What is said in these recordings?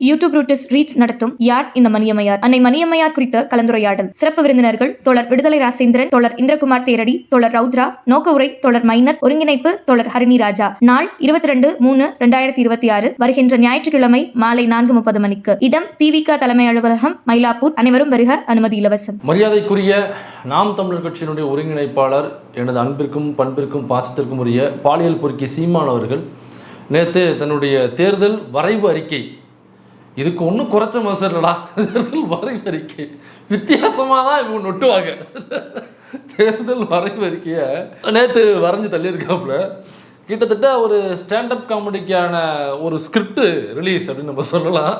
YouTube ரூட்டஸ் reads நடத்தும் யார் இந்த மணியம்மையார் அன்னை மணியம்மையார் குறித்த கலந்துரையாடல். சிறப்பு விருந்தினர்கள் தோழர் விடுதலை ராசேந்திரன், தோழர் இந்திரகுமார் தேரடி, தோழர் ரவுத்ரா, நோக்க உரை தோழர் மைனர், ஒருங்கிணைப்பு தோழர் ஹரிணி ராஜா. நாள் 22/3/2026 வருகின்ற ஞாயிற்றுக்கிழமை மாலை 4:30 மணிக்கு. இடம் திவிக தலைமை அலுவலகம், மயிலாப்பூர். அனைவரும் வருக, அனுமதி இலவசம். மரியாதைக்குரிய நாம் தமிழர் கட்சியினுடைய ஒருங்கிணைப்பாளர், எனது அன்பிற்கும் பண்பிற்கும் பாசத்திற்கும் உரிய பாலியல் பொறுக்கி சீமான் அவர்கள் நேற்று தன்னுடைய தேர்தல் வரைவு அறிக்கை, இதுக்கு ஒன்றும் குறைச்ச மசர்லடா, தேர்தல் வரைவு அறிக்கை வித்தியாசமாக தான் இவங்க நொட்டுவாங்க. தேர்தல் வரைவு அறிக்கையை நேற்று வரைஞ்சி தள்ளியிருக்காப்புல. கிட்டத்தட்ட ஒரு ஸ்டாண்டப் காமெடிக்கான ஒரு ஸ்கிரிப்ட் ரிலீஸ் அப்படின்னு நம்ம சொல்லலாம்.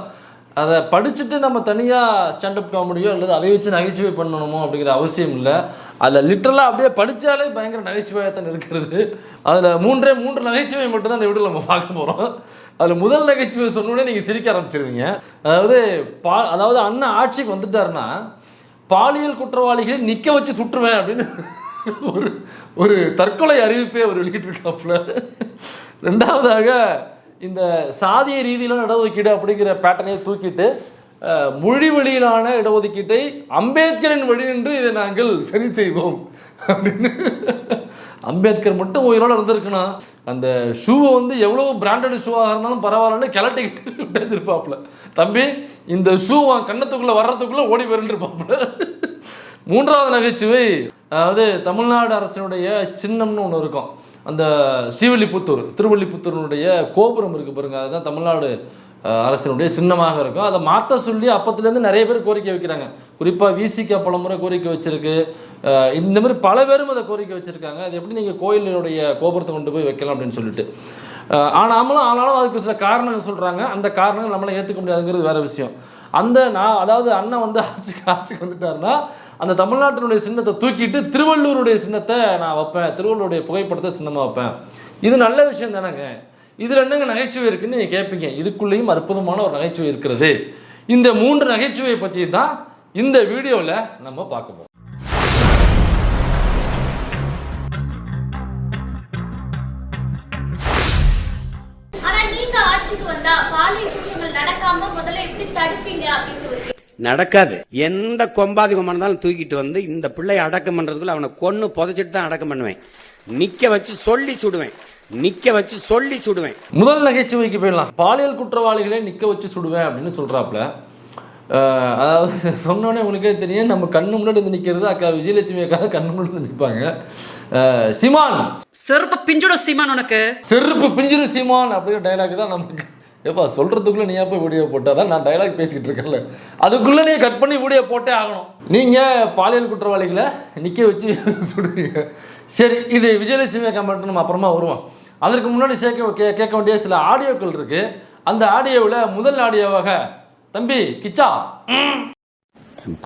அதை படிச்சுட்டு நம்ம தனியாக ஸ்டாண்டப் காமெடியோ அல்லது அதை வச்சு நகைச்சுவை பண்ணணுமோ அப்படிங்கிற அவசியம் இல்லை. அதில் லிட்டரலாக அப்படியே படித்தாலே பயங்கர நகைச்சுவையாக தான் இருக்கிறது. அதில் மூன்று நகைச்சுவை மட்டும்தான் அந்த வீடியோவில் நம்ம பார்க்க போகிறோம். அதில் முதல் நகைச்சுவை சொன்னோடனே நீங்கள் சிரிக்க ஆரம்பிச்சிருவீங்க. அதாவது அண்ணன் ஆட்சிக்கு வந்துட்டாருன்னா பாலியல் குற்றவாளிகளை நிற்க வச்சு சுற்றுவேன் அப்படின்னு ஒரு தற்கொலை அறிவிப்பே அவர் வெளியிட்டிருக்காப்புல. ரெண்டாவதாக இந்த சாதிய ரீதியிலான இடஒதுக்கீடு அப்படிங்கிற பேட்டர்னை தூக்கிட்டு மொழி வழியிலான இடஒதுக்கீட்டை அம்பேத்கரின் வழி என்று இதை நாங்கள் சரி செய்வோம் அப்படின்னு. அம்பேத்கர் மட்டும் உயிரோடு இருந்திருக்கணும், அந்த ஷூவை வந்து எவ்வளோ பிராண்டட் ஷூவாக இருந்தாலும் பரவாயில்லன்னு கிளட்டிக்கிட்டு இருப்பாப்புல. தம்பி, இந்த ஷூ கண்ணத்துக்குள்ளே வர்றதுக்குள்ளே ஓடி வருன்றிருப்பாப்புல. மூன்றாவது நகைச்சுவை, அதாவது தமிழ்நாடு அரசினுடைய சின்னம்னு ஒன்று இருக்கும். அந்த ஸ்ரீவில்லிபுத்தூர் திருவள்ளிபுத்தூருடைய கோபுரம் இருக்குது பாருங்க, அதுதான் தமிழ்நாடு அரசினுடைய சின்னமாக இருக்கும். அதை மாற்ற சொல்லி அப்பத்துலேருந்து நிறைய பேர் கோரிக்கை வைக்கிறாங்க. குறிப்பாக விசிக பல முறை கோரிக்கை வச்சுருக்கு. இந்த மாதிரி பல பேரும் அதை கோரிக்கை வச்சுருக்காங்க. அது எப்படி நீங்கள் கோயிலுடைய கோபுரத்தை கொண்டு போய் வைக்கலாம் அப்படின்னு சொல்லிட்டு. ஆனாலும் அதுக்கு சில காரணங்கள் சொல்கிறாங்க. அந்த காரணங்கள் நம்மளால் ஏற்றுக்க முடியாதுங்கிறது வேறு விஷயம். அதாவது அண்ணன் வந்து ஆட்சிக்கு வந்துட்டாருன்னா அந்த தமிழ்நாட்டினுடைய சின்னத்தை தூக்கிட்டு திருவள்ளூருடைய சின்னத்தை நான் வைப்பேன், திருவள்ளூருடைய புகைப்படத்தை சின்னமாக வைப்பேன். இது நல்ல விஷயம் தானேங்க. இதில் என்னங்க நகைச்சுவை இருக்குன்னு நீங்கள் கேட்பீங்க. இதுக்குள்ளேயும் அற்புதமான ஒரு நகைச்சுவை இருக்கிறது. இந்த 3 நகைச்சுவையை பற்றி தான் இந்த வீடியோவில் நம்ம பார்க்க போகிறோம். நடக்காது. எந்த கொம்பாதிகம் இருந்தாலும் தூக்கிட்டு வந்து இந்த பிள்ளையை அடக்கம் பண்றதுக்குள்ள அவனை கொன்னு புதைச்சிட்டு தான் அடக்கம் பண்ணுவேன். நிக்க வச்சு சொல்லி சுடுவேன், நிக்க வச்சு சொல்லி சுடுவேன். முதல் நகைச்சுவைக்கு போயிடலாம். பாலியல் குற்றவாளிகளை நிக்க வச்சு சுடுவேன் அப்படின்னு சொல்றாப்ல. அதாவது சொன்னோடனே உங்களுக்கே தெரியும், நம்ம கண்ணு முன்னாடி வந்து நிற்கிறது அக்கா விஜயலட்சுமி அக்கா கண்ணு முன்னாடி வந்து நிற்பாங்க. சீமான் செருப்பு பிஞ்சிடும் சீமான், உனக்கு செருப்பு பிஞ்சிடும் சீமான் அப்படிங்கிற டைலாக் தான் நமக்கு. எப்பா சொல்கிறதுக்குள்ளே நீ எப்போ வீடியோ போட்டால் தான் நான் டைலாக் பேசிக்கிட்டு இருக்கேன்ல, அதுக்குள்ளே நீ கட் பண்ணி வீடியோ போட்டே ஆகணும். நீங்கள் பாலியல் குற்றவாளிகளை நிற்க வச்சு சுடுவீங்க. சரி, இது விஜயலட்சுமி அக்கா மட்டும் நம்ம அப்புறமா வருவோம். அதற்கு முன்னாடி கேட்க வேண்டிய சில ஆடியோக்கள் இருக்குது. அந்த ஆடியோவில் முதல் ஆடியோவாக, தம்பி கிச்சா,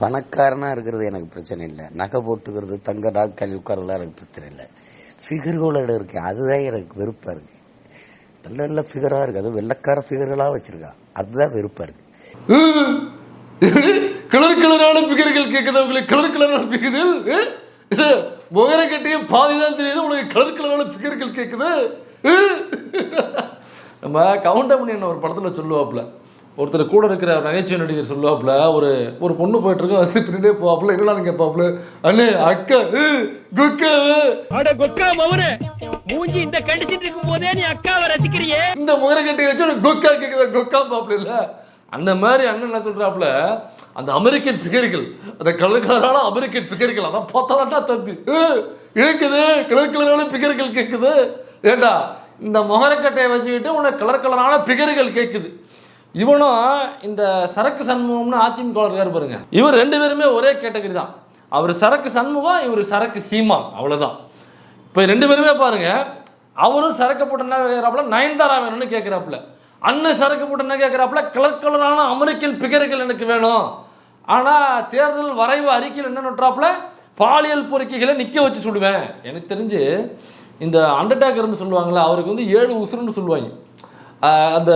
பணக்காரனா இருக்கிறது எனக்கு பிரச்சனை இல்லை, நகை போட்டுக்கிறது தங்க நாட்கள் உட்கார்றதுலாம் எனக்கு பிரச்சனை இல்லை. ஃபிகர்களோட இருக்கு, அதுதான் எனக்கு வெறுப்பா இருக்கு. நல்ல நல்ல ஃபிகரா இருக்கு, அது வெள்ளக்கார ஃபிகர்களா வச்சிருக்கா, அதுதான் வெறுப்பா இருக்கு. கிளறான ஃபிகர்கள் கேட்குது உங்களுக்கு, கிளறான ஃபிகர்கள் முகர கட்டியும் பாதிதான் தெரியுது, உங்களுக்கு கிளறான ஃபிகர்கள் கேட்குது. நம்ம கவுண்டமணி ஒரு படத்தில் சொல்லுவாப்புல, ஒருத்தர் கூட இருக்கிற நகைச்சுவை நடிகர் சொல்லுவாப்புல, ஒரு பொண்ணு போயிட்டு இருக்கோம், அது பின்னாடியே போவாப்புல, என்னன்னு கேட்பாப்புல, அண்ணே அக்கா குக்கா அட கொக்கா மவரே மூஞ்சி இந்த கடிச்சிட்டு இருக்கும் போதே நீ அக்காவை ரசிக்கிறியே, இந்த முகர கட்டி வச்சு ஒரு கொக்கா கேட்குதா, கொக்கா பாப்புல இல்ல. அந்த மாதிரி அண்ணன் என்ன சொல்றாப்புல, அந்த அமெரிக்கன் பிகர்கள், அந்த கலரான அமெரிக்கன் பிகர்கள், அதான் பார்த்தாடா தம்பி கேட்குது, கலரான பிகர்கள் கேட்குது. ஏண்டா இந்த முகரக்கட்டையை வச்சுக்கிட்டு உனக்கு கலரான பிகர்கள் கேட்குது. இவனும் இந்த சரக்கு சண்முகம்னு அதிமுக இருக்கார் பாருங்க, இவர் 2 பேருமே ஒரே கேட்டகரி தான். அவர் சரக்கு சண்முகம், இவர் சரக்கு சீமான், அவ்வளோதான். இப்போ 2 பேருமே பாருங்க, அவரும் சரக்கு போட்டு என்ன கேட்குறாப்புல, நயன்தாரா வேணும்னு கேட்குறாப்புல. அண்ணன் சரக்கு போட்டு என்ன கேட்குறாப்புல, கலரான அமெரிக்கன் பிகர்கள் எனக்கு வேணும். ஆனால் தேர்தல் வரைவு அறிக்கையில் என்ன நோட்டுறாப்புல, பாலியல் பொறுக்கிகளை நிற்க வச்சு சொல்லுவேன். எனக்கு தெரிஞ்சு இந்த அண்டர்டேக்கர்னு சொல்லுவாங்களே, அவருக்கு வந்து 7 உசுருன்னு சொல்லுவாங்க. அந்த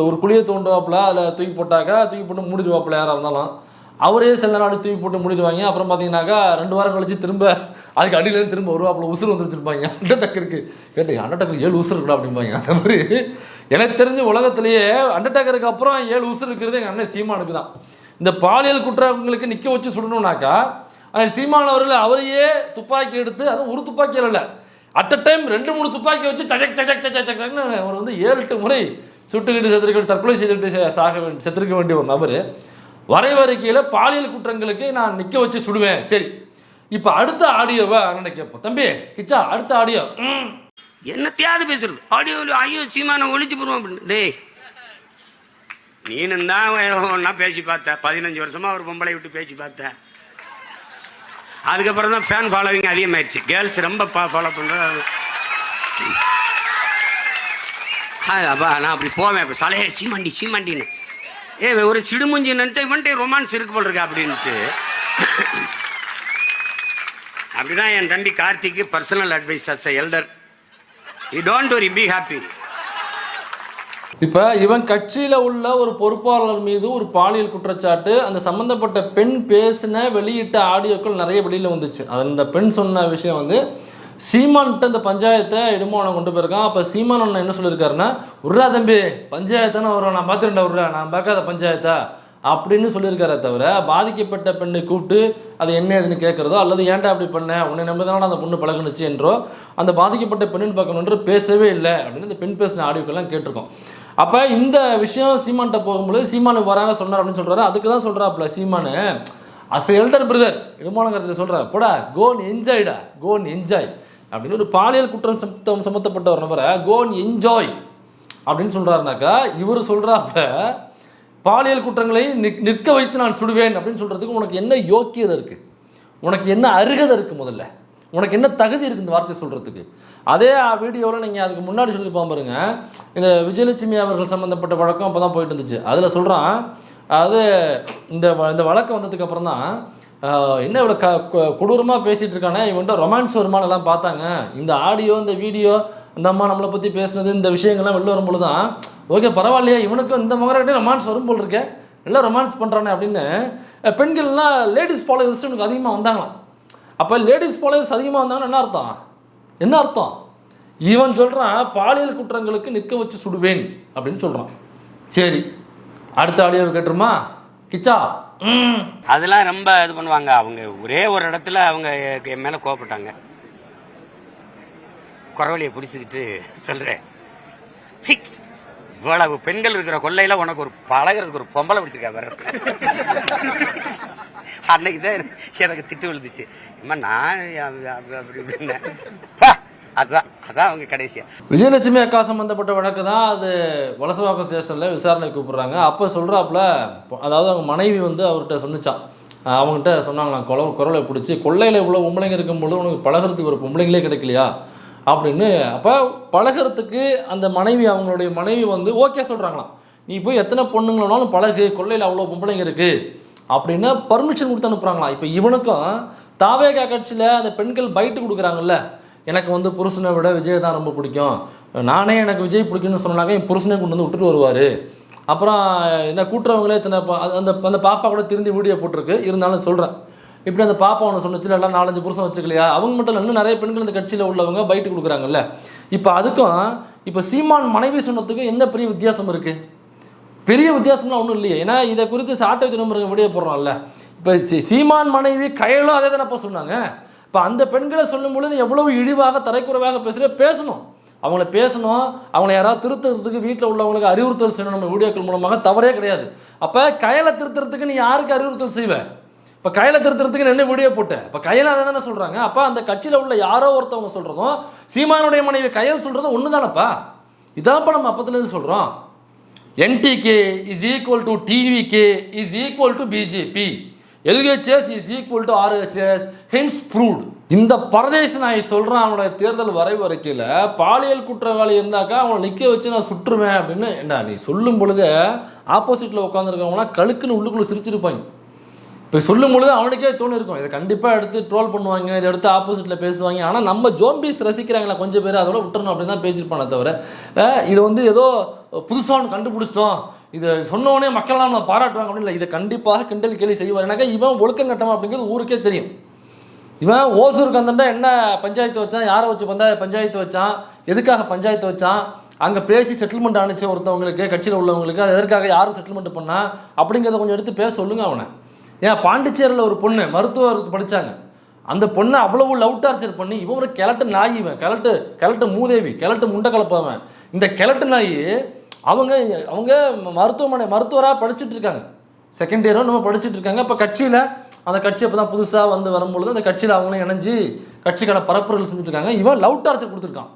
ஒரு குழியை தோண்டுவாப்பில், அதில் தூக்கி போட்டாக்கா தூக்கி போட்டு மூடிடுவாப்பில் யாராக இருந்தாலும். அவரே சில நேரம் அடி தூக்கி போட்டு முடிடுவாங்க. அப்புறம் பார்த்தீங்கன்னாக்கா 2 வாரம் கழிச்சு திரும்ப அதுக்கு அடியிலேருந்து திரும்ப வருவாப்பில் உசுறு வந்துருச்சுருப்பாங்க. அண்டர்டேக்கருக்கு கேட்டு அண்டர்டேக்கர் 7 உசுறு இருக்கா அப்படிம்பாங்க. அந்த மாதிரி எனக்கு தெரிஞ்ச உலகத்திலேயே அண்டர்டேக்கருக்கு அப்புறம் 7 உசுறு இருக்கிறது எங்கள் அண்ணன் சீமானுக்கு தான். இந்த பாலியல் குற்றங்களுக்கு நிற்க வச்சு சுடணும்னாக்கா சீமான் அவர்கள் அவரையே துப்பாக்கி எடுத்து, அதுவும் ஒரு துப்பாக்கியில் இல்லை, அட் அ டைம் 2-3 துப்பாக்கி வச்சு சஜக் சஜக் சஜக் சஜக்னு அவர் வந்து 7-8 முறை சுட்டுக்கிட்டு செத்துக்கிட்டு தற்கொலை செய்துக்கிட்டு செத்துருக்க வேண்டிய ஒரு நபர் வரைவறிக்கையில் பாலியல் குற்றங்களுக்கு நான் நிற்க வச்சு சுடுவேன். சரி, இப்போ அடுத்த ஆடியோவை அண்ணன் கேட்போம். தம்பி கிச்சா, அடுத்த ஆடியோ என்னத்தையாவது பேசுறது ஆடியோ, ஐயோ சீமான ஒழிச்சு போடுவோம் அப்படின்னு. டேய், நீனும் தான் ஒன்னா பேசி பார்த்த, 15 வருஷமா ஒரு பொம்பளை விட்டு பேசி பார்த்த. அதுக்கப்புறம் தான் ஃபேன் ஃபாலோவிங் அதிகமாயிடுச்சு. கேர்ள்ஸ் ரொம்ப ஃபாலோ பண்றது. அப்பா நான் அப்படி போவேன், இப்போ சலையே சீமாண்டி சீமாண்டின்னு ஒரு சிடுமுஞ்சி நினைச்சா இவன்ட்டு ரொமான்ஸ் இருக்கு போல் இருக்கு அப்படின்ட்டு. அப்படிதான் என் தம்பி கார்த்திக்கு personal advice as elder. You don't worry, be happy. இப்போ இவன் கட்சியில் உள்ள ஒரு பொறுப்பாளர் மீது ஒரு பாலியல் குற்றச்சாட்டு, அந்த சம்மந்தப்பட்ட பெண் பேசின வெளியிட்ட ஆடியோக்கள் நிறைய வெளியில் வந்துச்சு. அது இந்த பெண் சொன்ன விஷயம் வந்து சீமான்கிட்ட இந்த பஞ்சாயத்தை இடுமானம் கொண்டு போயிருக்கான். அப்போ சீமான் அண்ணன் என்ன சொல்லியிருக்காருன்னா, உர்ரா தம்பி பஞ்சாயத்தானே வரும், நான் பார்த்துருண்டா உர்ரா, நான் பார்க்காத பஞ்சாயத்தா அப்படின்னு சொல்லியிருக்காரே தவிர பாதிக்கப்பட்ட பெண்ணை கூப்பிட்டு அது என்ன ஏதுன்னு கேட்குறதோ அல்லது ஏன்டா அப்படி பண்ண, உன்னை நம்பதானே அந்த பொண்ணு பழகுனுச்சு என்றோ அந்த பாதிக்கப்பட்ட பெண்ணின் பார்க்கணுன்ற பேசவே இல்லை அப்படின்னு இந்த பெண் பேசின ஆடியோக்கெல்லாம் கேட்டிருக்கோம். அப்போ இந்த விஷயம் சீமான்கிட்ட போகும்போது சீமானு வராங்க சொன்னார் அப்படின்னு சொல்கிறாரு. அதுக்கு தான் சொல்கிறாப்புல சீமானு, அஸ் எல்டர் பிரதர் இடுமான கருத்தில் சொல்கிறேன், போடா கோன் என்ஜாய்டா, கோன் என்ஜாய் அப்படின்னு ஒரு பாலியல் குற்றம் சம்மந்தப்பட்ட ஒரு நபரை கோன் என்ஜாய் அப்படின்னு சொல்கிறாருனாக்கா, இவர் சொல்கிறாப்புல பாலியல் குற்றங்களை நிற்க வைத்து நான் சுடுவேன் அப்படின்னு சொல்கிறதுக்கு உனக்கு என்ன யோக்கியதை இருக்குது, உனக்கு என்ன அருகதை இருக்குது, முதல்ல உனக்கு என்ன தகுதி இருக்குது இந்த வார்த்தை சொல்கிறதுக்கு. அதே வீடியோவில் நீங்கள் அதுக்கு முன்னாடி சொல்லியிருப்பான் பாருங்க, இந்த விஜயலட்சுமி அவர்கள் சம்மந்தப்பட்ட வழக்கம் அப்போ தான் போயிட்டு இருந்துச்சு. அதில் சொல்கிறான், அது இந்த வழக்கு வந்ததுக்கப்புறம் தான் என்ன இவ்வளோ கொடூரமாக பேசிகிட்டு இருக்கானே, இவன்ட்டு ரொமான்ஸ் வருமானம் எல்லாம் பார்த்தாங்க. இந்த ஆடியோ இந்த வீடியோ இந்த அம்மா நம்மளை பற்றி பேசுனது இந்த விஷயங்கள்லாம் வெளில வரும்போது தான் ஓகே பரவாயில்லையா, இவனுக்கும் இந்த மகர்கிட்டே ரொமான்ஸ் வரும் போல் இருக்கே, எல்லாம் ரொமான்ஸ் பண்ணுறானே அப்படின்னு பெண்கள்லாம் லேடிஸ் ஃபாலோவர்ஸ் எனக்கு அதிகமாக வந்தாங்களாம். அப்போ லேடிஸ் ஃபாலோவர்ஸ் அதிகமாக வந்தாங்கன்னா என்ன அர்த்தம்? இவன் சொல்கிறான் பாலியல் குற்றங்களுக்கு நிற்க வச்சு சுடுவேன் அப்படின்னு சொல்கிறான். சரி, அடுத்த ஆடியோவை கேட்டுருமா கிச்சா? அதெல்லாம் ரொம்ப இது பண்ணுவாங்க. அவங்க ஒரே ஒரு இடத்துல அவங்க என் மேல கோவப்பட்டாங்க. குறவழியை பிடிச்சிக்கிட்டு சொல்றேன், இவ்வளவு பெண்கள் இருக்கிற கொள்ளையில உனக்கு ஒரு பழகிறதுக்கு ஒரு பொம்பளை பிடிச்சிருக்கா வேற. அன்னைக்கு தான் எனக்கு திட்டு விழுந்துச்சு. நான் அதான் அவங்க கடைசியா விஜயலட்சுமி அக்கா சம்மந்தப்பட்ட வழக்கு தான். அது வலசவாக்கம் ஸ்டேஷனில் விசாரணை கூப்பிட்றாங்க. அப்போ சொல்கிறாப்புல, அதாவது அவங்க மனைவி வந்து அவர்கிட்ட சொன்னிச்சான், அவங்ககிட்ட சொன்னாங்களாம், குரலை பிடிச்சி கொள்ளையில் இவ்வளோ பொம்பளைங்க இருக்கும்போது உனக்கு பழகிறதுக்கு ஒரு பொம்பளைங்களே கிடைக்கலையா அப்படின்னு. அப்போ பழகிறதுக்கு அந்த மனைவி, அவங்களுடைய மனைவி வந்து ஓகே சொல்கிறாங்களாம், நீ போய் எத்தனை பொண்ணுங்களோனாலும் பழகு, கொள்ளையில் அவ்வளோ பொம்பளைங்க இருக்குது அப்படின்னு பர்மிஷன் கொடுத்து அனுப்புகிறாங்களாம். இப்போ இவனுக்கும் தாவேகா கட்சியில் அந்த பெண்கள் பைட்டு கொடுக்குறாங்கல்ல, எனக்கு வந்து புருஷனை விட விஜய் தான் ரொம்ப பிடிக்கும், நானே எனக்கு விஜய் பிடிக்கும்னு சொன்னாக்க என் புருஷனே கொண்டு வந்து விட்டுட்டு வருவார், அப்புறம் என்ன கூட்டுறவங்களே இத்தனை அந்த பாப்பா கூட திருந்தி வீடியோ போட்டிருக்கு, இருந்தாலும் சொல்கிறேன், இப்படி அந்த பாப்பா ஒன்று சொன்னிச்சு எல்லாம் 4-5 புருஷன் வச்சுக்கலையா, அவங்க மட்டும் இன்னும் நிறைய பெண்கள் இந்த கட்சியில் உள்ளவங்க பைட்டு கொடுக்குறாங்கல்ல. இப்போ அதுக்கும் இப்போ சீமான் மனைவி சொன்னதுக்கும் என்ன பெரிய வித்தியாசம் இருக்குது? பெரிய வித்தியாசம்லாம் ஒன்றும் இல்லையே. ஏன்னா இதை குறித்து சாட்டை தினமுறை வீடியோ போடுறோம்ல. இப்போ சீமான் மனைவி கையிலும் அதே தானே சொன்னாங்க. இப்போ அந்த பெண்களை சொல்லும் பொழுது எவ்வளவு இழிவாக தரைக்குறைவாக பேசணும், அவங்கள பேசணும், அவங்கள யாராவது திருத்துறதுக்கு வீட்டில் உள்ளவங்களுக்கு அறிவுறுத்தல் செய்யணும். நம்ம வீடியோக்கள் மூலமாக தவறே கிடையாது. அப்போ கையில திருத்துறதுக்கு நீ யாருக்கு அறிவுறுத்தல் செய்வேன்? இப்போ கையில திருத்துறதுக்கு என்ன வீடியோ போட்டேன்? இப்போ கையில் அதை தானே சொல்கிறாங்க. அப்போ அந்த கட்சியில் உள்ள யாரோ ஒருத்தவங்க சொல்கிறதும் சீமானுடைய மனைவி கையில் சொல்கிறதும் ஒன்று தானப்பா. இதான்ப்பா நம்ம அப்பத்துலேருந்து சொல்கிறோம். NTK is equal to TVK is equal to BJP. LHS is equal to RHS, hence proved. இந்த பரதேசி நான் சொல்கிறேன், அவனுடைய தேர்தல் வரைக்கையில் பாலியல் குற்றவாளி இருந்தாக்கா அவனை நிற்க வச்சு நான் சுற்றுவேன் அப்படின்னு. ஏண்டா நீ சொல்லும் பொழுது ஆப்போசிட்டில் உட்காந்துருக்கவங்களாம் கழுக்குன்னு உள்ளுக்குள்ளே சிரிச்சிருப்பாங்க. இப்போ சொல்லும் பொழுது அவனுக்கே தோணு இருக்கும், இதை கண்டிப்பாக எடுத்து ட்ரோல் பண்ணுவாங்க, இதை எடுத்து ஆப்போசிட்டில் பேசுவாங்க. ஆனால் நம்ம ஜோம்பிஸ் ரசிக்கிறாங்களா கொஞ்சம் பேர், அதோட விட்டுறணும் அப்படின்னு தான் பேசியிருப்பானே தவிர இது வந்து ஏதோ புதுசாக ஒன்று கண்டுபிடிச்சிட்டோம், இதை சொன்னோடனே மக்கள்லாம் நம்ம பாராட்டுவாங்க அப்படின்னு இல்லை, இதை கண்டிப்பாக கிண்டல் கேலி செய்வார். எனக்கு இவன் ஒழுக்கம் கட்டமா அப்படிங்கிறது ஊருக்கே தெரியும். இவன் ஓசூருக்கு வந்தா என்ன பஞ்சாயத்து வச்சான், யாரை வச்சு பஞ்சாயத்து வச்சான், எதுக்காக பஞ்சாயத்து வச்சான், அங்கே பேசி செட்டில்மெண்ட் ஆனிச்சு ஒருத்தவங்களுக்கு, கட்சியில் உள்ளவங்களுக்கு, அது எதற்காக யாரும் செட்டில்மெண்ட் பண்ணா அப்படிங்கிறத கொஞ்சம் எடுத்து பேச சொல்லுங்க அவனை. ஏன் பாண்டிச்சேரியில் ஒரு பொண்ணு மருத்துவருக்கு படித்தாங்க, அந்த பொண்ணை அவ்வளவு லவ் டார்ச்சர் பண்ணி இவன் ஒரு கிழட்டு நாய், இவன் கிழட்டு மூதேவி, கிழட்டு முண்டை கலப்பவன். இந்த கிழட்டு நாய் அவங்க மருத்துவராக படிச்சுட்டு இருக்காங்க, செகண்ட் இயரும் நம்ம படிச்சுட்டு இருக்காங்க. இப்போ கட்சியில் அந்த கட்சி அப்போ தான் புதுசாக வரும்பொழுது அந்த கட்சியில் அவங்களும் இணைஞ்சு கட்சிக்கான பரப்புரைகள் செஞ்சுட்டு இருக்காங்க. இவன் லவ் டார்ச்சர் கொடுத்துருக்கான்.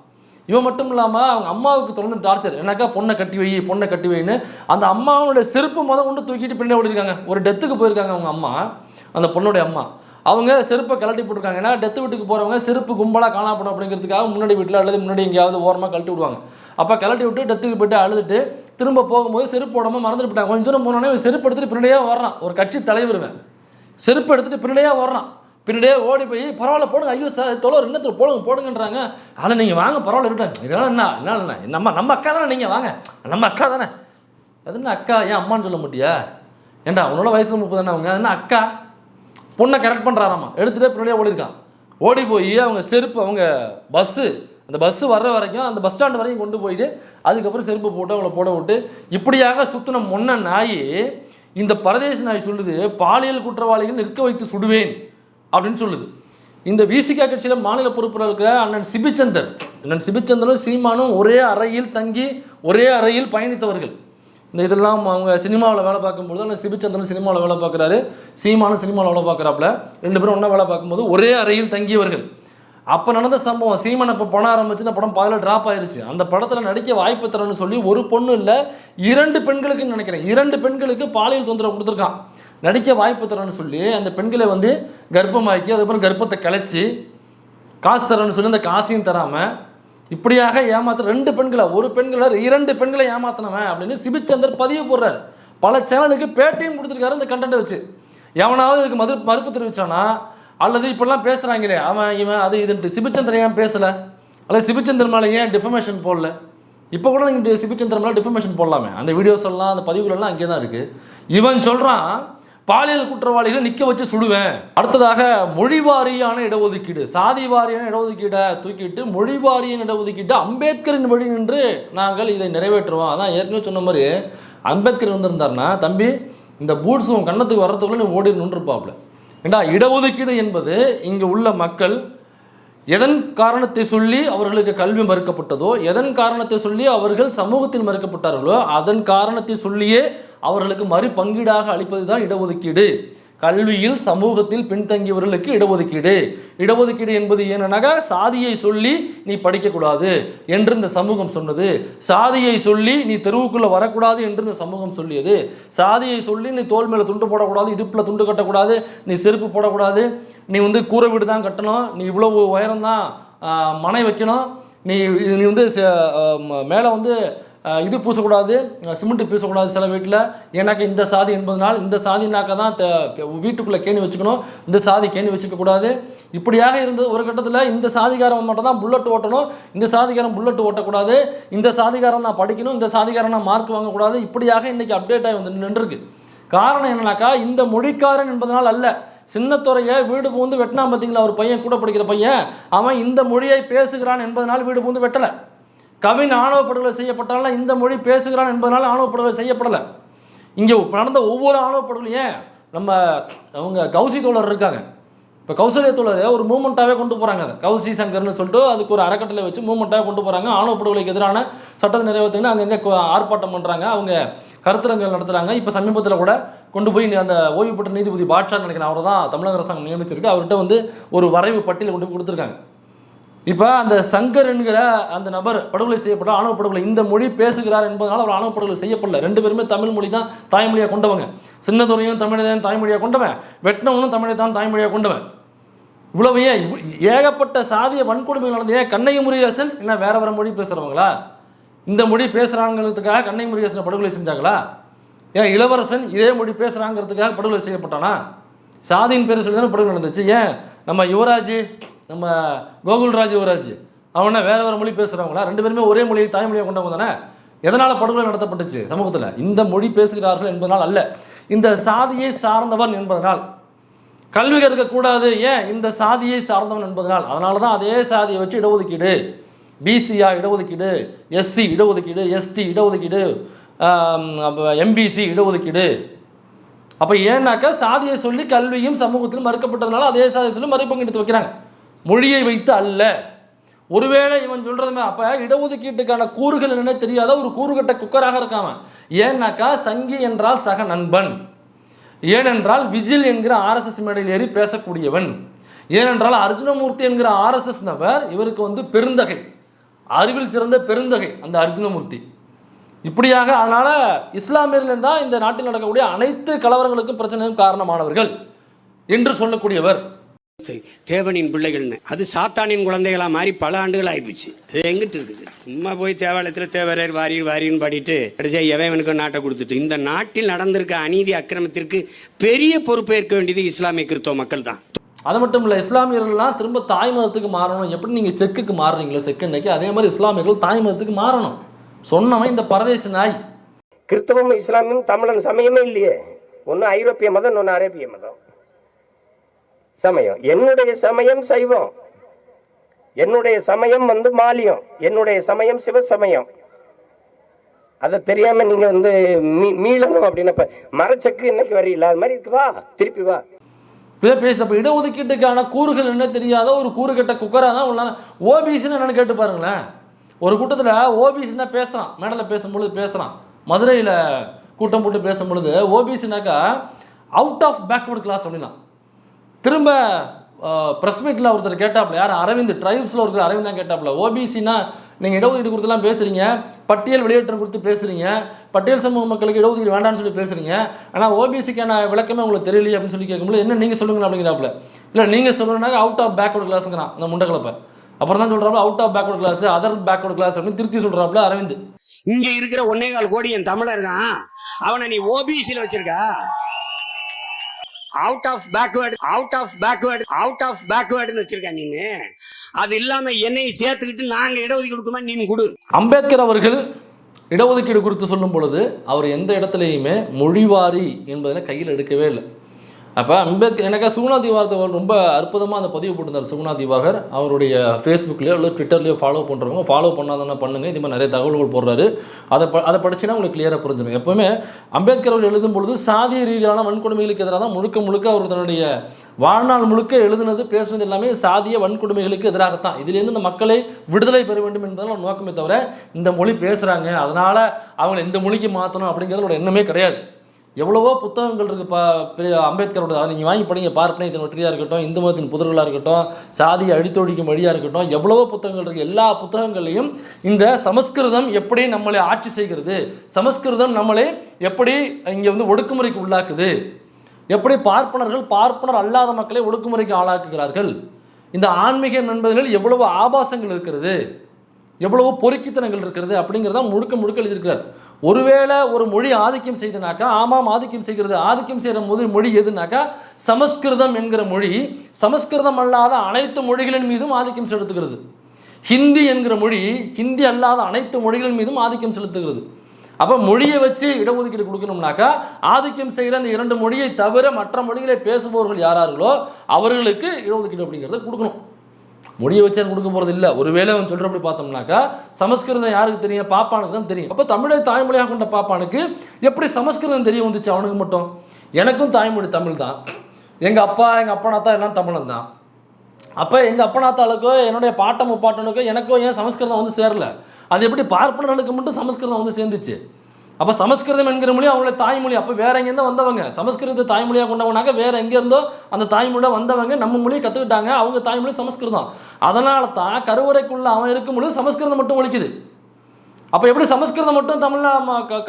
இவன் மட்டும் இல்லாமல் அவங்க அம்மாவுக்கு தொடர்ந்து டார்ச்சர், என்னக்கா பொண்ணை கட்டி வைன்னு அந்த அம்மாவோட செருப்பு கொண்டு தூக்கிட்டு பின்னாடி ஓடிருக்காங்க. ஒரு டெத்துக்கு போயிருக்காங்க அவங்க அம்மா, அந்த பொண்ணுடைய அம்மா. அவங்க செருப்பை கழட்டி போட்டிருக்காங்க. ஏன்னா டெத்து வீட்டுக்கு போகிறவங்க செருப்பு கும்பலாக காணப்படும் அப்படிங்கிறதுக்காக முன்னாடி வீட்டில் அல்லது முன்னாடி எங்கேயாவது ஓரமாக கழட்டி விடுவாங்க. அப்போ கழட்டி விட்டு டெத்துக்கு போய்ட்டு அழுதுட்டு திரும்ப போகும்போது செருப்பு போடாமல் மறந்துட்டு போயிட்டாங்க. கொஞ்சம் தூரம் போனோடனே செருப்பு எடுத்துகிட்டு பின்னாடியே வர்றான். ஒரு கட்சி தலைவருவேன் செருப்பு எடுத்துகிட்டு பின்னாடியே வர்றான். பின்னாடியே ஓடி போய் பரவாயில்ல போடுங்க, ஐயோ சார் தொலை இன்னத்தில் போடுங்கன்றாங்க. ஆனால் நீங்கள் வாங்க பரவாயில்ல இருக்கட்டும், இதெல்லாம் என்ன நம்ம அக்கா தானே, நீங்கள் வாங்க நம்ம அக்கா தானே. அது என்ன அக்கா, ஏன் அம்மான்னு சொல்ல மாட்டியா? ஏண்டா உன்னோட வயசில் 30 தானே அவங்க, அது என்ன அக்கா? பொண்ணை கரெக்ட் பண்ணுறாராம்மா, எடுத்துகிட்டே பின்னாடியே ஓடிருக்கான். ஓடி போய் அவங்க செருப்பு, அவங்க அந்த பஸ்ஸு வர்ற வரைக்கும் அந்த பஸ் ஸ்டாண்டு வரைக்கும் கொண்டு போயிட்டு அதுக்கப்புறம் செருப்பு போட்டு அவங்கள போட விட்டு இப்படியாக சுற்றின மொன்ன நாய் இந்த பரதேசி நாய் சொல்லுது பாலியல் குற்றவாளிகள் நிற்க வைத்து சுடுவேன் அப்படின்னு சொல்லுது. இந்த விசிகா கட்சியில் மாநில பொறுப்பில் இருக்கிற அண்ணன் சிபிச்சந்தரும் சீமானும் ஒரே அறையில் தங்கி ஒரே அறையில் பயணித்தவர்கள். இதெல்லாம் அவங்க சினிமாவில் வேலை பார்க்கும்போது அந்த சிபிச்சந்திரன் சினிமாவில் வேலை பார்க்குறாரு, சீமானும் சினிமாவில் வேலை பார்க்குறாப்புல, 2 பேரும் ஒன்றா வேலை பார்க்கும்போது ஒரே அறையில் தங்கியவர்கள். அப்போ நடந்த சம்பவம், சீமான் இப்போ படம் ஆரம்பிச்சு அந்த படம் பாதியில் ட்ராப் ஆயிருச்சு. அந்த படத்தில் நடிக்க வாய்ப்பு தரேன்னு சொல்லி ஒரு பொண்ணு இல்லை 2 பெண்களுக்குன்னு நினைக்கிறேன், 2 பெண்களுக்கு பாலியல் தொந்தரவு கொடுத்துருக்கான். நடிக்க வாய்ப்பு தரேன்னு சொல்லி அந்த பெண்களை கர்ப்பமாக்கி அதுக்கப்புறம் கர்ப்பத்தை கலைச்சி காசு தரேன்னு சொல்லி அந்த காசையும் தராமல் இப்படியாக ஏமாத்த 2 பெண்களை, ஒரு பெண்களை 2 பெண்களை ஏமாத்தினவன் அப்படின்னு சிபிச்சந்தர் பதிவு போடுறாரு. பல சேனலுக்கு பேட்டியும் கொடுத்துருக்காரு இந்த கண்டென்ட்டை வச்சு. எவனாவது இதுக்கு மறுப்பு தெரிவிச்சானா அல்லது இப்படிலாம் பேசுகிறாங்களே அவன் இவன் அது இதுன்ட்டு சிபிச்சந்திரன் ஏன் பேசலை, அல்லது சிபிச்சந்திரன் மேலே ஏன் டிஃபமேஷன் போடல? இப்போ கூட நீங்கள் சிபிச்சந்திரன் மேலே டிஃபமேஷன் போடலாமே, அந்த வீடியோஸ் எல்லாம் அந்த பதிவுகளெல்லாம் அங்கே தான் இருக்குது. இவன் சொல்கிறான் பாலியல் குற்றவாளிகளை நிற்க வச்சு சுடுவேன். அடுத்ததாக மொழிவாரியான இடஒதுக்கீடு, சாதி வாரியான இடஒதுக்கீடை தூக்கிட்டு மொழிவாரியான இடஒதுக்கீடு அம்பேத்கரின் வழி நின்று நாங்கள் இதை நிறைவேற்றுவோம். அதான் ஏற்கனவே சொன்ன மாதிரி அம்பேத்கர் வந்திருந்தார்னா தம்பி இந்த பூட்ஸும் கன்னத்துக்கு வர்றதுக்குள்ள நீ ஓடிடணுன்னு இருப்பாப்புல. ஏண்டா இடஒதுக்கீடு என்பது இங்கே உள்ள மக்கள் எதன் காரணத்தை சொல்லி அவர்களுக்கு கல்வி மறுக்கப்பட்டதோ, எதன் காரணத்தை சொல்லி அவர்கள் சமூகத்தில் மறுக்கப்பட்டார்களோ அதன் காரணத்தை சொல்லியே அவர்களுக்கு மறு பங்கீடாக அளிப்பது தான் இடஒதுக்கீடு. கல்வியில் சமூகத்தில் பின்தங்கியவர்களுக்கு இடஒதுக்கீடு என்பது என்னன்னாக்கா சாதியை சொல்லி நீ படிக்கக்கூடாது என்று இந்த சமூகம் சொன்னது, சாதியை சொல்லி நீ தெருவுக்குள்ளே வரக்கூடாது என்று இந்த சமூகம் சொல்லியது, சாதியை சொல்லி நீ தோல் மேலே துண்டு போடக்கூடாது, இடுப்பில் துண்டு கட்டக்கூடாது, நீ செருப்பு போடக்கூடாது, நீ கூரை வீடு தான் கட்டணும், நீ இவ்வளவு உயரம் தான் மனை வைக்கணும், நீ மேலே இது பூசக்கூடாது, சிமெண்ட் பூசக்கூடாது சில வீட்டில், எனக்கு இந்த சாதி என்பதனால் இந்த சாதினாக்க தான் வீட்டுக்குள்ளே கேணி வச்சுக்கணும், இந்த சாதி கேணி வச்சுக்கக்கூடாது. இப்படியாக இருந்தது ஒரு கட்டத்தில். இந்த சாதிகாரம் மட்டும் தான் புல்லட் ஓட்டணும், இந்த சாதிகாரம் புல்லட் ஓட்டக்கூடாது, இந்த சாதிகாரம் நான் படிக்கணும், இந்த சாதிகாரம் நான் மார்க் வாங்கக்கூடாது. இப்படியாக இன்றைக்கி அப்டேட் ஆகி நின்றுருக்கு. காரணம் என்னன்னாக்கா இந்த மொழிக்காரன் என்பதனால் அல்ல. சின்னத்துறையை வீடு பூந்து வெட்டினா பார்த்தீங்களா, ஒரு பையன் கூட படிக்கிற பையன், அவன் இந்த மொழியை பேசுகிறான் என்பதனால் வீடு பூந்து வெட்டலை. கவின் ஆணவ படுகொலை செய்யப்பட்டாலும் இந்த மொழி பேசுகிறான் என்பதனால ஆணவ படுகொலை செய்யப்படலை. இங்கே நடந்த ஒவ்வொரு ஆணவ படுகொலையும் அவங்க கௌசி தோழர் இருக்காங்க, இப்போ கௌசல்ய தோழர் ஒரு மூமெண்ட்டாகவே கொண்டு போகிறாங்க. அதை கௌசி சங்கர்னு சொல்லிட்டு அதுக்கு ஒரு அறக்கட்டளை வச்சு மூமெண்ட்டாக கொண்டு போகிறாங்க. ஆணவ படுகொலைக்கு எதிரான சட்டத்தை நிறைவேற்றிங்கன்னா அங்கங்கே ஆர்ப்பாட்டம் பண்ணுறாங்க, அவங்க கருத்தரங்கள் நடத்துகிறாங்க. இப்போ சமீபத்தில் கூட கொண்டு போய் அந்த ஓய்வு பெற்ற நீதிபதி பாட்ஷா நினைக்கிறேன், அவர் தான் தமிழக அரசாங்கம் நியமிச்சிருக்கு, அவர்கிட்ட ஒரு வரைவு பட்டியலை கொண்டு போய் கொடுத்துருக்காங்க. இப்போ அந்த சங்கர் என்கிற அந்த நபர் படுகொலை செய்யப்பட்ட ஆணவ படுகொலை இந்த மொழி பேசுகிறார் என்பதனால் அவர் ஆணவ படுகொலை செய்யப்படல. 2 பேருமே தமிழ் மொழி தான் தாய்மொழியாக கொண்டவங்க. சின்னதுரையும் தமிழை தான் தாய்மொழியாக கொண்டவன், வெட்டினவனும் தமிழை தான் தாய்மொழியாக கொண்டவன். இவ்வளவு ஏகப்பட்ட சாதிய வன்கொடுமைகள் நடந்த. ஏன் கண்ணகி முருகேசன் என்ன வேற மொழி பேசுகிறவங்களா? இந்த மொழி பேசுகிறாங்கிறதுக்காக கண்ணகி முருகேசனை படுகொலை செஞ்சாங்களா? ஏன் இளவரசன் இதே மொழி பேசுகிறாங்கிறதுக்காக படுகொலை செய்யப்பட்டானா? சாதியின் பேர் சொல்லி தானே படுகொலை நடந்துச்சு. ஏன் நம்ம யுவராஜ், நம்ம கோகுல்ராஜ் யுவராஜ் அவனை வேறு மொழி பேசுகிறவங்களா? 2 பேருமே ஒரே மொழியை தாய்மொழியாக கொண்டவங்க தானே. எதனால் படுகொலை நடத்தப்பட்டுச்சு சமூகத்தில்? இந்த மொழி பேசுகிறார்கள் என்பதனால் அல்ல, இந்த சாதியை சார்ந்தவன் என்பதனால். கல்வி கற்கக்கூடாது, ஏன்? இந்த சாதியை சார்ந்தவன் என்பதனால். அதனால தான் அதே சாதியை வச்சு இடஒதுக்கீடு, பிசியா இடஒதுக்கீடு, எஸ்சி இடஒதுக்கீடு, எஸ்டி இடஒதுக்கீடு, எம்பிசி இடஒதுக்கீடு. அப்போ ஏன்னாக்கா சாதியை சொல்லி கல்வியும் சமூகத்திலும் மறுக்கப்பட்டதுனால அதே சாதியை சொல்லி மறுபங்கெடுத்து வைக்கிறாங்க, மொழியை வைத்து அல்ல. ஒருவேளை இவன் சொல்கிறதுமே அப்போ இடஒதுக்கீட்டுக்கான கூறுகள் என்னன்னே தெரியாத ஒரு கூறுகட்ட குக்கராக இருக்காம. ஏன்னாக்கா சங்கி என்றால் சக நண்பன், ஏனென்றால் விஜில் என்கிற ஆர்எஸ்எஸ் மேடையில் ஏறி பேசக்கூடியவன், ஏனென்றால் அர்ஜுனமூர்த்தி என்கிற ஆர்எஸ்எஸ் நபர் இவருக்கு வந்து பெருந்தகை, அறிவில் சிறந்த பெருந்தகை அந்த அர்ஜுனமூர்த்தி. இப்படியாக அதனால் இஸ்லாமியர்கள் தான் இந்த நாட்டில் நடக்கக்கூடிய அனைத்து கலவரங்களுக்கும் பிரச்சனையும் காரணமானவர்கள் என்று சொல்லக்கூடியவர். தேவனின் பிள்ளைகள்னு அது சாத்தானின் குழந்தைகளா மாறி பல ஆண்டுகள் ஆயிப்போச்சு. அது எங்கிட்டு இருக்குது? சும்மா போய் தேவாலயத்தில் தேவரர் வாரின்னு பாடிட்டு கடைசியா எவனுக்கு நாட்டை கொடுத்துட்டு இந்த நாட்டில் நடந்திருக்க அநீதி அக்கிரமத்திற்கு பெரிய பொறுப்பேற்க வேண்டியது இஸ்லாமிய கிறிஸ்தவ மக்கள் தான். அது மட்டும் இல்லை, இஸ்லாமியர்கள்லாம் திரும்ப தாய் மதத்துக்கு மாறணும். எப்படி நீங்கள் செக்குக்கு மாறுறீங்களோ செகண்டைக்கு, அதே மாதிரி இஸ்லாமியர்கள் தாய் மதத்துக்கு மாறணும். சொன்னவன் இந்த பரதேச நாய். கிறிஸ்தவம் இஸ்லாமும் தமிழன் சமயமே இல்லையே. ஒன்று ஐரோப்பிய மதம், ஒன்று அரேபிய மதம் சமயம். என்னுடைய சமயம் சைவம், என்னுடைய சமயம் வந்து மாலியம், என்னுடைய சமயம் சிவசமயம். அதை தெரியாம நீங்க வந்து மீளணும் அப்படின்னு மரச்சக்கு இன்னைக்கு வரீங்களா? அது மாதிரி இருக்கு, வா திருப்பி வா பேச. அப்போ இடஒதுக்கீட்டுக்கான கூறுகள் என்ன தெரியாத ஒரு கூறுகட்ட குக்கராக தான் உள்ள. ஓபிசின்னு என்னென்னு கேட்டு பாருங்களேன். ஒரு கூட்டத்தில் ஓபிசின்னா பேசுகிறான், மேடலில் பேசும்பொழுது பேசுகிறான், மதுரையில் கூட்டம் போட்டு பேசும்பொழுது ஓபிசினாக்கா அவுட் ஆஃப் பேக்வர்டு கிளாஸ் அப்படின்னா. திரும்ப ப்ரெஸ் மீட்டில் ஒருத்தர் கேட்டாப்புல, யார்? அரவிந்த், ட்ரைப்ஸில் இருக்கிற அரவிந்த் தான் கேட்டாப்புல, ஓபிசினா நீங்கள் இடஒதுக்கீடு கொடுத்துலாம் பேசுகிறீங்க, பட்டியல் வெளியேற்றம் கொடுத்து பேசுகிறீங்க, பட்டியல் சமூக மக்களுக்கு இடஒதுக்கீடு வேண்டாம்னு சொல்லி பேசுகிறீங்க, ஆனால் ஓபிசிக்கான விளக்கமே உங்களுக்கு தெரியலையே அப்படின்னு சொல்லி கேட்கும்போது என்ன நீங்கள் சொல்லுங்கள் அப்படிங்கிறாப்புல. இல்லை நீங்கள் சொல்லணுன்னாக்க அவுட் ஆஃப் பேக்வர்டு கிளாஸுங்கிறான் அந்த முண்டக்கிழப்ப. அப்புறம் தான் சொல்கிறாப்புல out of backward class, other backward class அப்படின்னு திருத்தி சொல்கிறாப்புல அரவிந்த். இங்க இருக்கிற 1.25 கோடி என் தமிழர் இருக்கான், அவனை நீ ஓபிசியில் வச்சிருக்கா? அவுட் ஆஃப் பேக்வேர்டுன்னு வச்சிருக்க நீங்க. அது இல்லாம என்னையை சேர்த்துக்கிட்டு நாங்க இடஒதுக்கீடு கொடுக்குமா நீ கொடு. அம்பேத்கர் அவர்கள் இடஒதுக்கீடு குறித்து சொல்லும் பொழுது அவர் எந்த இடத்துலையுமே மொழிவாரி என்பதில் கையில் எடுக்கவே இல்லை. அப்போ அம்பேத்கர் எனக்கு சுகுணா திவாகர் ரொம்ப அற்புதமாக அந்த பதிவு போட்டிருந்தார். சுகுணா திவாகர் அவருடைய ஃபேஸ்புக்லேயோ இல்லை ட்விட்டர்லேயோ ஃபாலோ பண்ணுறவங்க ஃபாலோ பண்ணாதானே பண்ணுங்கள். இது மாதிரி நிறைய தகவல்கள் போடுறாரு. அதை படிச்சுன்னா உங்களுக்கு கிளியராக புரிஞ்சிடும். எப்போவுமே அம்பேத்கர் அவர்கள் எழுதும் பொழுது சாதிய ரீதியான வன்கொடுமைகளுக்கு எதிராக தான் முழுக்க அவர் தன்னுடைய வாழ்நாள் முழுக்க எழுதுனது பேசுனது எல்லாமே சாதிய வன்கொடுமைகளுக்கு எதிராகத்தான். இதிலேருந்து இந்த மக்களை விடுதலை பெற வேண்டும் என்பதால் நோக்கமே தவிர இந்த மொழி பேசுகிறாங்க அதனால் அவங்களை இந்த மொழிக்கு மாற்றணும் அப்படிங்கிறதோட எண்ணமே கிடையாது. எவ்வளவோ புத்தகங்கள் இருக்குது அம்பேத்கரோட, அதை நீங்கள் வாங்கி படிங்க. பார்ப்பனையத்தின் வெற்றியாக இருக்கட்டும், இந்து மதத்தின் புதர்களாக இருக்கட்டும், சாதியை அழித்தொழிக்கும் வழியாக இருக்கட்டும், எவ்வளவோ புத்தகங்கள் இருக்குது. எல்லா புத்தகங்கள்லையும் இந்த சமஸ்கிருதம் எப்படி நம்மளை ஆட்சி செய்கிறது, சமஸ்கிருதம் நம்மளை எப்படி இங்கே வந்து ஒடுக்குமுறைக்கு உள்ளாக்குது, எப்படி பார்ப்பனர் அல்லாத மக்களை ஒடுக்குமுறைக்கு ஆளாக்குகிறார்கள், இந்த ஆன்மீகம் என்பதில் எவ்வளவு ஆபாசங்கள் இருக்கிறது, எவ்வளவோ பொறுக்கித்தனங்கள் இருக்கிறது அப்படிங்கிறத முழுக்க எழுதியிருக்கிறார். ஒருவேளை ஒரு மொழி ஆதிக்கம் செய்தனாக்கா, ஆமாம் ஆதிக்கம் செய்கிறது. ஆதிக்கம் செய்கிற மொழி எதுனாக்கா சமஸ்கிருதம் என்கிற மொழி சமஸ்கிருதம் அல்லாத அனைத்து மொழிகளின் மீதும் ஆதிக்கம் செலுத்துகிறது. ஹிந்தி என்கிற மொழி ஹிந்தி அல்லாத அனைத்து மொழிகளின் மீதும் ஆதிக்கம் செலுத்துகிறது. அப்போ மொழியை வச்சு இடஒதுக்கீடு கொடுக்கணும்னாக்கா ஆதிக்கம் செய்கிற அந்த 2 மொழியை தவிர மற்ற மொழிகளை பேசுபவர்கள் யாரார்களோ அவர்களுக்கு இடஒதுக்கீடு அப்படிங்கிறத கொடுக்கணும். மொழியை வச்சு கொடுக்க போகிறது இல்லை. ஒருவேளை அவன் சொல்கிறப்படி பார்த்தோம்னாக்கா சமஸ்கிருதம் யாருக்கு தெரியும்? பாப்பானுக்கு தான் தெரியும். அப்போ தமிழை தாய்மொழியாக கொண்ட பாப்பானுக்கு எப்படி சமஸ்கிருதம் தெரிய வந்துச்சு அவனுக்கு மட்டும்? எனக்கும் தாய்மொழி தமிழ் தான். எங்கள் அப்பனாத்தா எல்லாம் தமிழன் தான். அப்போ எங்கள் அப்பனாத்தாளுக்கோ என்னுடைய பாட்டம் முப்பாட்டனுக்கோ எனக்கோ ஏன் சமஸ்கிருதம் வந்து சேரலை? அது எப்படி பார்ப்பனர்களுக்கு மட்டும் சமஸ்கிருதம் வந்து சேர்ந்துச்சு? அப்போ சமஸ்கிருதம் என்கிற மொழி அவங்களோட தாய்மொழி. அப்போ வேற எங்கேருந்தோ வந்தவங்க, சமஸ்கிருதத்தை தாய்மொழியாக கொண்டவனாக்க வேற எங்கேருந்தோ அந்த தாய்மொழியாக வந்தவங்க நம்ம மொழியை கற்றுக்கிட்டாங்க. அவங்க தாய்மொழி சமஸ்கிருதம். அதனால தான் கருவறைக்குள்ளே அவன் இருக்கும் பொழுது சமஸ்கிருதம் மட்டும் ஒழிக்குது. அப்போ எப்படி சமஸ்கிருதம் மட்டும் தமிழ்னா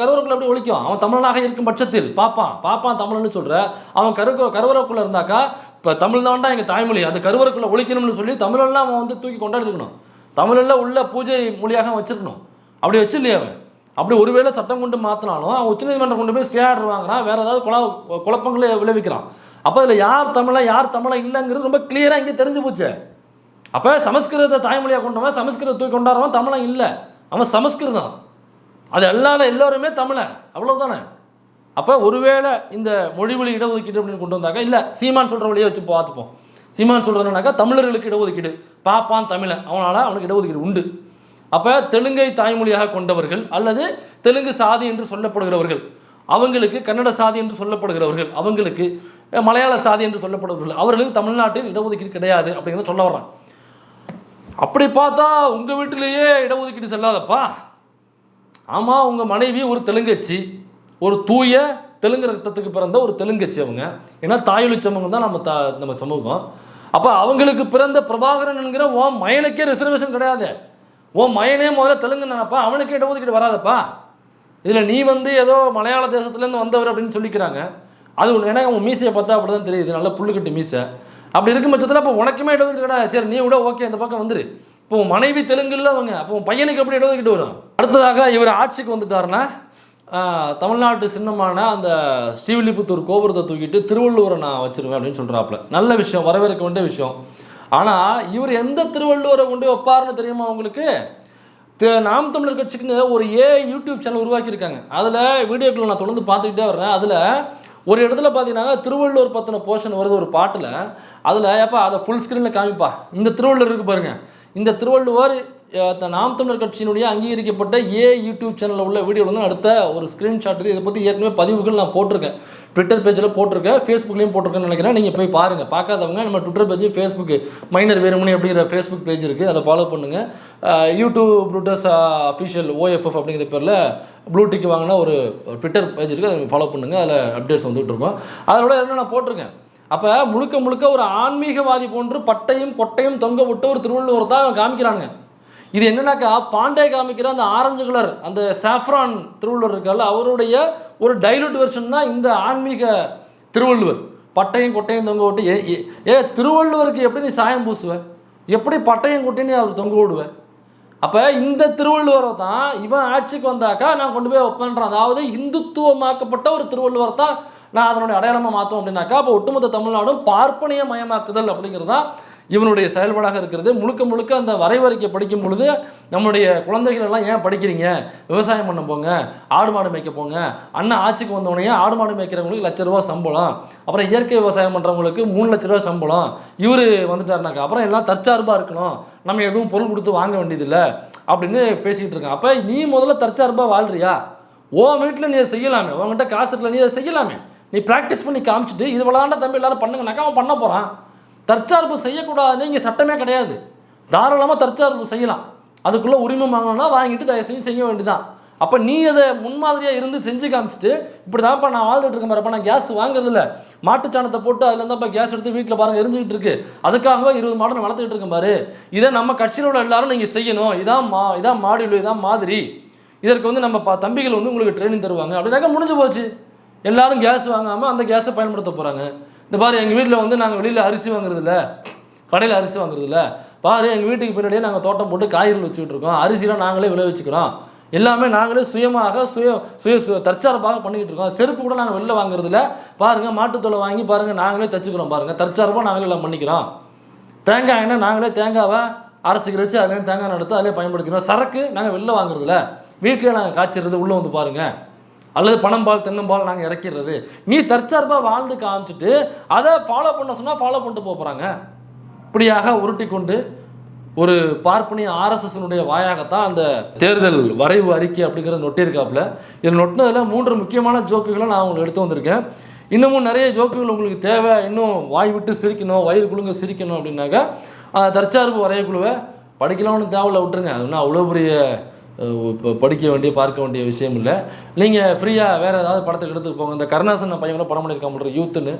கருவறைக்குள்ளே எப்படி ஒழிக்கும்? அவன் தமிழனாக இருக்கும் பட்சத்தில் பாப்பான் தமிழ்னு சொல்கிற அவன் கருவறைக்குள்ளே இருந்தாக்கா இப்போ தமிழ் தான்டா எங்கள் தாய்மொழி, அது கருவறைக்குள்ளே ஒழிக்கணும்னு சொல்லி தமிழெல்லாம் அவன் வந்து தூக்கி கொண்டாடிருக்கணும். தமிழெல்லாம் உள்ள பூஜை மொழியாக வச்சிருக்கணும். அப்படி வச்சு இல்லையா அவன்? அப்படி ஒருவேளை சட்டம் கொண்டு மாற்றினாலும் அவன் உச்சநீதிமன்றம் கொண்டு போய் ஸ்டே ஆர்டர் வாங்குறான், வேறு ஏதாவது குழப்பங்களை விளைவிக்கிறான். அப்போ அதில் யார் தமிழை இல்லைங்கிறது ரொம்ப கிளியராக இங்கே தெரிஞ்சு போச்சு. அப்போ சமஸ்கிருதத்தை தாய்மொழியாக கொண்டவன் சமஸ்கிருதத்தை தூக்கி கொண்டாடுறவன் தமிழன் இல்லை, அவன் சமஸ்கிருதம். அது அல்லாத எல்லோருமே தமிழன், அவ்வளவுதானே. அப்போ ஒருவேளை இந்த மொழிவழி இடஒதுக்கீடு அப்படின்னு கொண்டு வந்தாக்கா, இல்லை சீமான் சொல்கிற வழியை வச்சு பார்த்துப்போம். சீமான் சொல்கிறதுனாக்கா தமிழர்களுக்கு இடஒதுக்கீடு, பாப்பான் தமிழன், அவனுக்கு இடஒதுக்கீடு உண்டு. அப்போ தெலுங்கை தாய்மொழியாக கொண்டவர்கள் அல்லது தெலுங்கு சாதி என்று சொல்லப்படுகிறவர்கள், அவங்களுக்கு கன்னட சாதி என்று சொல்லப்படுகிறவர்கள், அவங்களுக்கு மலையாள சாதி என்று சொல்லப்படுகிறவர்கள், அவர்களுக்கு தமிழ்நாட்டில் இடஒதுக்கீடு கிடையாது அப்படிங்கிறத சொல்ல வர்றான். அப்படி பார்த்தா உங்கள் வீட்டிலேயே இடஒதுக்கீடு செல்லாதப்பா. ஆமாம், உங்கள் மனைவி ஒரு தெலுங்கச்சி, ஒரு தூய தெலுங்கு ரத்தத்துக்கு பிறந்த ஒரு தெலுங்கச்சி அவங்க. ஏன்னா தாயொலி சமூகம் தான் நம்ம சமூகம். அப்போ அவங்களுக்கு பிறந்த பிரபாகரன் என்கிற உன் மயனுக்கே ரிசர்வேஷன் கிடையாது. உன் மயனே முதல்ல தெலுங்கு தானப்பா, அவனுக்கே இடஒதுக்கீடு வராதப்பா. இதில் நீ ஏதோ மலையாள தேசத்துலேருந்து வந்தவர் அப்படின்னு சொல்லிக்கிறாங்க. அது ஏன்னா உன் மீசையை பார்த்தா அப்படி தான் தெரியுது, நல்ல புல்லுக்கட்டு மீசை. அப்படி இருக்கும் பட்சத்தில் அப்போ உனக்குமே இடஒதுக்கீடு கிடையாது. சரி, நீ விட ஓகே, இந்த பக்கம் வந்துரு. இப்போ உன் மனைவி தெலுங்குல அவங்க, அப்போ உன் பையனுக்கு எப்படி இடஒதுக்கீடு வரும்? அடுத்ததாக இவர் ஆட்சிக்கு வந்துட்டாருன்னா தமிழ்நாட்டு சின்னமான அந்த ஸ்ரீவில்லிபுத்தூர் கோபுரத்தை தூக்கிட்டு திருவள்ளுவரை நான் வச்சிருவேன் அப்படின்னு சொல்கிறாப்புல. நல்ல விஷயம், வரவேற்க வேண்டிய விஷயம். ஆனால் இவர் எந்த திருவள்ளுவரை கொண்டு வைப்பாருன்னு தெரியுமா உங்களுக்கு? நாம் தமிழர் கட்சிக்குன்னு ஒரு யூடியூப் சேனல் உருவாக்கியிருக்காங்க. அதில் வீடியோக்களை நான் தொடர்ந்து பார்த்துக்கிட்டே வர்றேன். அதில் ஒரு இடத்துல பார்த்தீங்கன்னா திருவள்ளுவர் பற்றின போர்ஷன் வருது ஒரு பாட்டில். அதில் ஏப்பா அதை ஃபுல் ஸ்க்ரீனில் காமிப்பா, இந்த திருவள்ளுவர் இருக்குது பாருங்கள், இந்த திருவள்ளுவர் நாம் தமிழர் கட்சியினுடைய அங்கீகரிக்கப்பட்ட யூடியூப் சேனலில் உள்ள வீடியோவில் அடுத்த ஒரு ஸ்க்ரீன்ஷாட். இதை பற்றி ஏற்கனவே பதிவுகள் நான் போட்டிருக்கேன், ட்விட்டர் பேஜில் போட்டிருக்கேன், ஃபேஸ்புக்லேயும் போட்டிருக்கேன்னு நினைக்கிறேன். நீங்கள் போய் பாருங்கள். பார்க்காதவங்க நம்ம ட்விட்டர் பேஜ், ஃபேஸ்புக்கு மைனர் வேறுமணி அப்படிங்கிற ஃபேஸ்புக் பேஜ் இருக்குது, அதை ஃபாலோ பண்ணுங்கள். யூடியூப் ப்ளூடஸ் அஃபிஷியல் OFF அப்படிங்கிற பேரில் ப்ளூடிக்கு வாங்கினா ஒரு ட்விட்டர் பேஜ் இருக்குது, அதை ஃபாலோ பண்ணுங்கள். அதில் அப்டேட்ஸ் வந்துகிட்டு இருக்கோம். அதோட என்ன நான் போட்டிருக்கேன். அப்போ முழுக்க ஒரு ஆன்மீகவாதி போன்று பட்டையும் கொட்டையும் தொங்க விட்டு ஒரு திருவள்ளுவர் தான் காமிக்கிறாங்க. இது என்னன்னாக்கா பாண்டே காமிக்கிற அந்த ஆரஞ்சு கலர் அந்த சாஃப்ரான் திருவள்ளுவர் இருக்கால, அவருடைய ஒரு டைலூட் வெர்ஷன் தான் இந்த ஆன்மீக திருவள்ளுவர். பட்டையும் கொட்டையும் தொங்க விட்டு திருவள்ளுவருக்கு எப்படி நீ சாயம் பூசுவ, எப்படி பட்டையும் கொட்டையும் அவர் தொங்க விடுவேன்? அப்போ இந்த திருவள்ளுவரை தான் இவன் ஆட்சிக்கு வந்தாக்கா நான் கொண்டு போய் வைப்பேன்றான். அதாவது இந்துத்துவமாக்கப்பட்ட ஒரு திருவள்ளுவரை தான் நான் அதனுடைய அடையாளமாக மாற்றோம் அப்படின்னாக்கா, அப்போ ஒட்டுமொத்த தமிழ்நாடும் பார்ப்பனிய மயமாக்குதல் அப்படிங்கிறது தான் இவனுடைய செயல்பாடாக இருக்கிறது. முழுக்க அந்த வரைவறிக்கை படிக்கும் பொழுது நம்முடைய குழந்தைகள் எல்லாம் ஏன் படிக்கிறீங்க, விவசாயம் பண்ண போங்க, ஆடு மாடு மேய்க்க போங்க. அண்ணன் ஆட்சிக்கு வந்தோடனே ஆடு மாடு மேய்க்கிறவங்களுக்கு ₹1,00,000 சம்பளம், அப்புறம் இயற்கை விவசாயம் பண்ணுறவங்களுக்கு ₹3,00,000 சம்பளம். இவர் வந்துட்டாருனாக்கா அப்புறம் எல்லாம் தற்சார்பாக இருக்கணும், நம்ம எதுவும் பொருள் கொடுத்து வாங்க வேண்டியதில்லை அப்படின்னு பேசிக்கிட்டு இருக்கான். அப்போ நீ முதல்ல தற்சார்பாக வாழ்றியா? உன் வீட்டில் நீ அதை செய்யலாமே, உங்ககிட்ட காசு இருக்கல, நீ அதை செய்யலாமே. நீ ப்ராக்டிஸ் பண்ணி காமிச்சிட்டு இது விளாண்ட தம்பி எல்லாரும் பண்ணுங்கனாக்கா அவன் பண்ண போகிறான். தற்சார்பு செய்யக்கூடாதுன்னு இங்கே சட்டமே கிடையாது. தாராளமாக தற்சார்பு செய்யலாம். அதுக்குள்ளே உரிமை வாங்கணும்னா வாங்கிட்டு தயவு செஞ்சு செய்ய வேண்டியதான். அப்போ நீ அதை முன்மாதிரியாக இருந்து செஞ்சு காமிச்சிட்டு இப்படி தான்ப்பா நான் வாழ்ந்துட்டு இருக்கேன் பாருப்பா, நான் கேஸ் வாங்குறதில்ல, மாட்டுச்சாணத்தை போட்டு அதில் இருந்தாப்பா கேஸ் எடுத்து வீட்டில் பாருங்கள் எரிஞ்சுக்கிட்டு இருக்கு, அதுக்காகவே 20 மாடு நான் வளர்த்துக்கிட்டு இருக்கேன் பாரு, இதை நம்ம கட்சியில் உள்ள எல்லாரும் நீங்கள் செய்யணும், இதான் மாடியில் இதான் மாதிரி, இதற்கு நம்ம தம்பிகள் உங்களுக்கு ட்ரைனிங் தருவாங்க அப்படின்னாக்கா முடிஞ்சு போச்சு. எல்லாரும் கேஸ் வாங்காமல் அந்த கேஸை பயன்படுத்த போகிறாங்க. இந்த பாரு எங்கள் வீட்டில் நாங்கள் வெளியில் அரிசி வாங்குறதில்ல, கடையில் அரிசி வாங்குறதில்ல, பாரு எங்கள் வீட்டுக்கு பின்னாடியே நாங்கள் தோட்டம் போட்டு காய்கறிகள் வச்சுக்கிட்டு இருக்கோம், அரிசிலாம் நாங்களே விளைவிச்சுக்கிறோம், எல்லாமே நாங்களே சுயமாக தற்சார்பாக பண்ணிக்கிட்டு இருக்கோம். செருப்பு கூட நாங்கள் வெளில வாங்குறதில்ல, பாருங்கள் மாட்டுத்தோலை வாங்கி பாருங்கள் நாங்களே தச்சுக்கிறோம், பாருங்கள் தற்சார்பாக நாங்களே எல்லாம் பண்ணிக்கிறோம். தேங்காய் எண்ணெய் நாங்களே தேங்காவை அரைச்சிக்கிற வச்சு அதுலேயும் தேங்காய் எடுத்து அதிலே பயன்படுத்திக்கிறோம். சரக்கு நாங்கள் வெளில வாங்குறதில்ல, வீட்டிலே நாங்கள் காய்ச்சிடுறது, உள்ளே வந்து பாருங்கள், அல்லது பனம்பால் தென்னம்பால் நாங்கள் இறக்கிறது. நீ தற்சார்பாக வாழ்ந்து காமிச்சிட்டு அதை ஃபாலோ பண்ண சொன்னால் ஃபாலோ பண்ணிட்டு போகிறாங்க. இப்படியாக உருட்டி கொண்டு ஒரு பார்ப்பனிய RSSனுடைய வாயாகத்தான் அந்த தேர்தல் வரைவு அறிக்கை அப்படிங்கிறத நொட்டியிருக்காப்புல. இதில் நொட்டினதில் 3 முக்கியமான ஜோக்குகளை நான் உங்களுக்கு எடுத்து வந்திருக்கேன். இன்னமும் நிறைய ஜோக்குகள் உங்களுக்கு தேவை, இன்னும் வாய் விட்டு சிரிக்கணும், வயிறு குழுங்க சிரிக்கணும் அப்படின்னாக்கா தற்சார்பு வரையக்குழுவை படிக்கலாம்னு தேவையில்ல, விட்டுருங்க. அது ஒன்றும் அவ்வளோ பெரிய படிக்க வேண்டிய பார்க்க வேண்டிய விஷயம் இல்லை. நீங்கள் ஃப்ரீயாக வேறு ஏதாவது படத்துக்கு எடுத்து போங்க. இந்த கருணாசன் பையன் கூட படம் பண்ணியிருக்க முடியும், யூத்துன்னு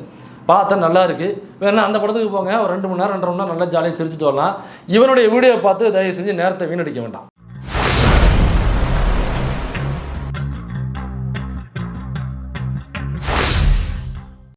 பார்த்தா நல்லா இருக்குது, வேணா அந்த படத்துக்கு போங்க, ஒரு 2 மணி நேரம் 2.5 மணி நேரம் நல்லா ஜாலியாக சிரிச்சுட்டு வரலாம். இவனுடைய வீடியோ பார்த்து தயவு செஞ்சு நேரத்தை வீணடிக்க வேண்டாம்.